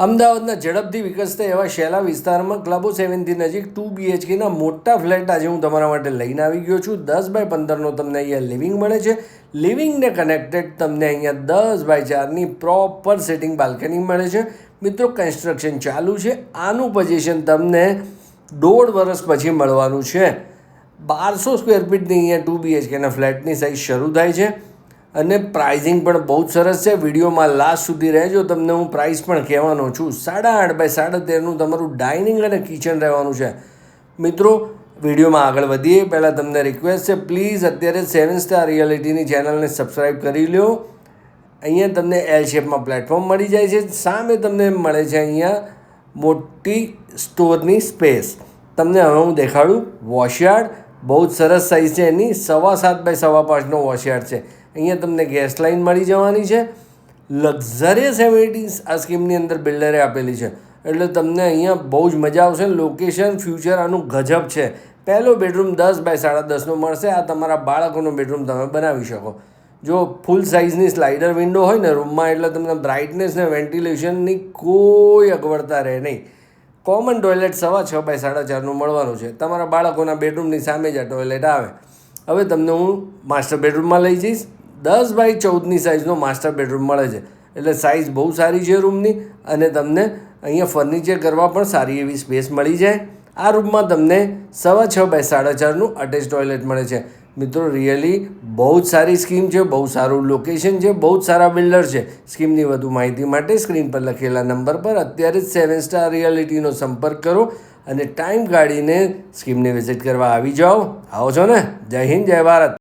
અમદાવાદના ઝડપથી વિકસતા એવા શેલા વિસ્તારમાં ક્લબો 7થી નજીક 2 BHKના મોટા ફ્લેટ આજે હું તમારા માટે લઈને આવી ગયો છું. 10x15નો તમને અહીંયા લિવિંગ મળે છે. લિવિંગને કનેક્ટેડ તમને અહીંયા 10x4ની પ્રોપર સેટિંગ બાલ્કની મળે છે. મિત્રો, કન્સ્ટ્રક્શન ચાલુ છે. આનું પોઝિશન તમને 1.5 વર્ષ પછી મળવાનું છે. 1200 સ્ક્વેર ફીટની અહીંયા 2 BHKના ફ્લેટની સાઇઝ શરૂ થાય છે અને પ્રાઇઝિંગ પણ બહુ જ સરસ છે. વિડીયોમાં લાસ્ટ સુધી રહેજો, તમને હું પ્રાઇસ પણ કહેવાનો છું. 8.5x13નું તમારું ડાઇનિંગ અને કિચન રહેવાનું છે. મિત્રો, વિડીયોમાં આગળ વધીએ પહેલાં તમને રિક્વેસ્ટ છે, પ્લીઝ અત્યારે 7 સ્ટાર રિયાલિટીની ચેનલને સબસ્ક્રાઈબ કરી લો. અહીંયા તમને એલ શેપમાં પ્લેટફોર્મ મળી જાય છે. સામે તમને મળે છે અહીંયા મોટી સ્ટોરની સ્પેસ. તમને હવે હું દેખાડું વોશયાર્ડ. બહુ જ સરસ સાઇઝ છે એની. 7.5x5નો વોશયાર્ડ છે. અહીંયા તમને ગેસ લાઇન મળી જવાની છે. લક્ઝરિયસ એમિનિટીઝ આ સ્કીમની અંદર બિલ્ડરે આપેલી છે, એટલે તમને અહીંયા બહુ જ મજા આવશે. લોકેશન ફ્યુચર આનું ગજબ છે. પહેલો બેડરૂમ 10x10.5નો મળશે. આ તમારા બાળકોનો બેડરૂમ તમે બનાવી શકો. જો ફૂલ સાઇઝની સ્લાઇડર વિન્ડો હોય ને રૂમમાં, એટલે તમને બ્રાઇટનેસ ને વેન્ટિલેશનની કોઈ અગવડતા રહે નહીં. કોમન ટોયલેટ 6x4નું મળવાનું છે. તમારા બાળકોના બેડરૂમની સામે જ આ ટોયલેટ આવે. હવે તમને હું માસ્ટર બેડરૂમમાં લઈ જઈશ. 10x14ની સાઇઝનો માસ્ટર બેડરૂમ મળે છે, એટલે સાઇઝ બહુ સારી છે રૂમની અને તમને અહીંયા ફર્નિચર કરવા પણ સારી એવી સ્પેસ મળી જાય. આ રૂમમાં તમને 6x4નું અટેચ ટોયલેટ મળે છે. મિત્રો, રિયલી બહુ જ સારી સ્કીમ છે, બહુ સારું લોકેશન છે, બહુ જ સારા બિલ્ડર છે. સ્કીમની વધુ માહિતી માટે સ્ક્રીન પર લખેલા નંબર પર અત્યારે જ 7 સ્ટાર રિયાલિટીનો સંપર્ક કરો અને ટાઈમ કાઢીને સ્કીમને વિઝિટ કરવા આવી જાઓ. આવો છો ને? જય હિન્દ, જય ભારત.